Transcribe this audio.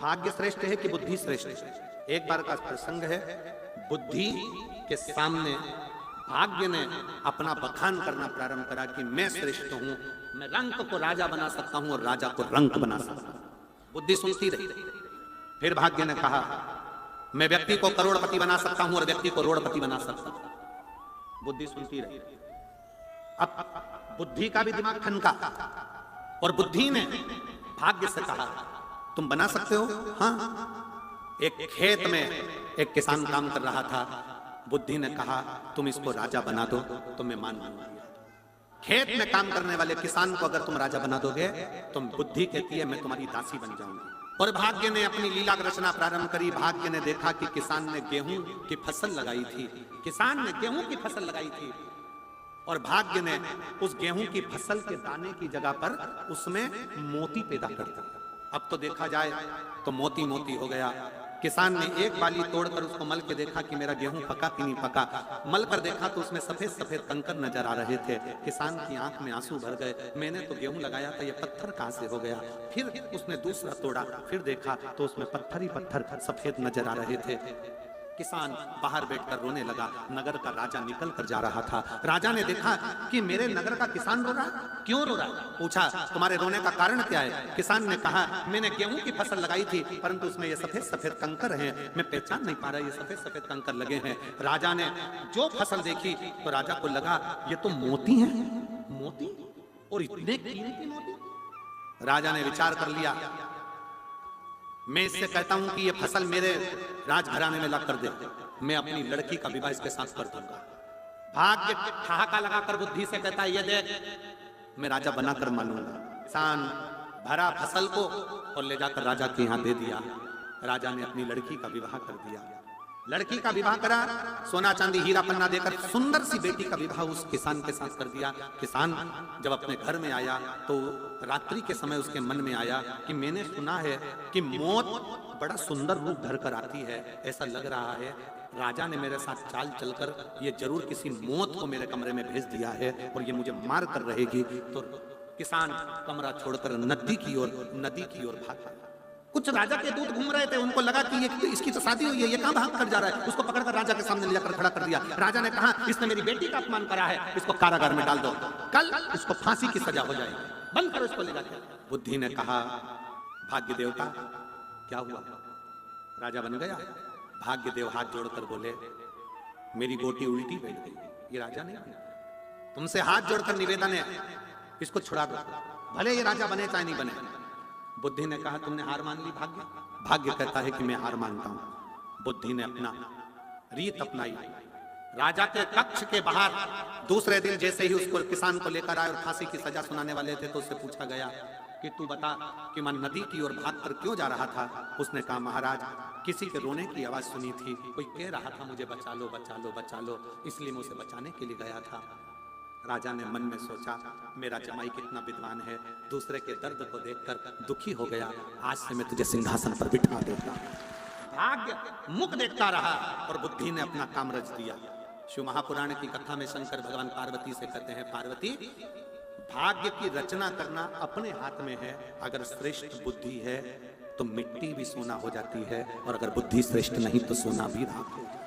भाग्य श्रेष्ठ है कि बुद्धि श्रेष्ठ है? एक बार का प्रसंग है, बुद्धि के सामने भाग्य ने अपना बखान करना प्रारंभ करा कि मैं श्रेष्ठ हूं, मैं रंक को राजा बना सकता हूं और राजा को रंक बना सकता हूं। बुद्धि सुनती रही। फिर भाग्य ने कहा मैं व्यक्ति को करोड़पति बना सकता हूं और व्यक्ति को रोड़पति बना सकता हूं। बुद्धि सुनती रही। अब बुद्धि का भी दिमाग ठनका और बुद्धि ने भाग्य से कहा तुम बना सकते हो? हाँ। एक खेत में एक किसान काम कर रहा था। बुद्धि ने कहा तुम इसको राजा बना दो तो मैं मान लूंगा। खेत में काम करने वाले किसान को अगर तुम राजा बना दोगे तो बुद्धि कहती है मैं तुम्हारी दासी बन जाऊंगी। और भाग्य ने अपनी लीला रचना प्रारंभ करी। भाग्य ने देखा कि किसान ने गेहूं की फसल लगाई थी, किसान ने गेहूं की फसल लगाई थी और भाग्य ने उस गेहूं की फसल के दाने की जगह पर उसमें मोती पैदा कर दिया। अब तो देखा जाए तो मोती मोती हो गया। किसान ने एक बाली तोड़कर उसको मल के देखा कि मेरा गेहूं पका कि नहीं पका। मल कर देखा तो उसमें सफेद सफेद कंकर नजर आ रहे थे। किसान की आंख में आंसू भर गए, मैंने तो गेहूं लगाया था, ये पत्थर कहां से हो गया? फिर उसने दूसरा तोड़ा, फिर देखा तो उसमें पत्थर ही पत्थर सफेद नजर आ रहे थे। किसान बाहर बैठकर रोने लगा। नगर का राजा निकल कर जा रहा था। राजा ने देखा कि मेरे नगर का किसान रो रहा, क्यों रो रहा? पूछा तुम्हारे रोने का कारण क्या है? किसान ने कहा मैंने गेहूं की फसल लगाई थी परंतु उसमें ये सफेद सफेद कंकर हैं, मैं पहचान नहीं पा रहा, ये सफेद सफेद कंकर लगे हैं। राजा ने जो फसल देखी तो राजा को लगा ये तो मोती हैं, मोती, और इतने कीमती मोती। राजा ने विचार कर लिया मैं इससे कहता हूं कि ये फसल मेरे राजघराने में ला कर दे, मैं अपनी लड़की का विवाह इसके साथ कर दूंगा। भाग्य ठहाका लगाकर बुद्धि से कहता है ये देख मैं राजा बनाकर मानूंगा। किसान भरा फसल को और ले जाकर राजा के यहां दे दिया। राजा ने अपनी लड़की का विवाह कर दिया। लड़की का विवाह करा, सोना चांदी हीरा पन्ना देकर सुंदर सी बेटी का विवाह उस किसान के साथ कर दिया। किसान जब अपने घर में आया तो रात्रि के समय उसके मन में आया कि मैंने सुना है कि मौत बड़ा सुंदर रूप धर कर आती है, ऐसा लग रहा है राजा ने मेरे साथ चाल चलकर ये जरूर किसी मौत को मेरे कमरे में भेज दिया है और ये मुझे मार कर रहेगी। तो किसान कमरा छोड़कर नदी की ओर भागा। कुछ राजा के दूत घूम रहे थे, उनको लगा कि ये इसकी तो शादी हुई है, ये कहां भाग कर जा रहा है। उसको पकड़कर राजा के सामने ले जाकर खड़ा कर दिया। राजा ने कहा इसने मेरी बेटी का अपमान करा है, इसको कारागार में डाल दो, कल इसको फांसी की सजा हो जाएगी, बंद करो इसको ले जाकर। बुद्धि ने कहा भाग्य देवता क्या हुआ? राजा बन गया? भाग्य देव हाथ जोड़कर बोले मेरी गोटी उल्टी बैठ गई, ये राजा नहीं, तुमसे हाथ जोड़कर निवेदन है इसको छुड़ा दो, भले ये राजा बने चाहे नहीं बने। बुद्धि ने कहा तुमने हार मान ली भाग्य? भाग्य कहता है कि मैं हार मानता हूं। बुद्धि ने अपना रीत अपनाई। राजा के कक्ष के बाहर दूसरे दिन जैसे ही उसको किसान को लेकर आए और फांसी की सजा सुनाने वाले थे तो उससे पूछा गया कि तू बता कि मैं नदी की ओर भाग कर क्यों जा रहा था? उसने कहा महाराज किसी के रोने की आवाज सुनी थी, कोई कह रहा था मुझे बचा लो बचा लो बचा लो, इसलिए मैं उसे बचाने के लिए गया था। राजा ने मन में सोचा मेरा जमाई कितना विद्वान है, दूसरे के दर्द को देखकर दुखी हो गया, आज से मैं तुझे सिंहासन पर बिठा दूंगा। भाग्य मुख देखता रहा और बुद्धि ने अपना काम रच दिया। शिव महापुराण की कथा में शंकर भगवान पार्वती से कहते हैं पार्वती भाग्य की रचना करना अपने हाथ में है, अगर श्रेष्ठ बुद्धि है तो मिट्टी भी सोना हो जाती है और अगर बुद्धि श्रेष्ठ नहीं तो सोना भी राख हो जाती है।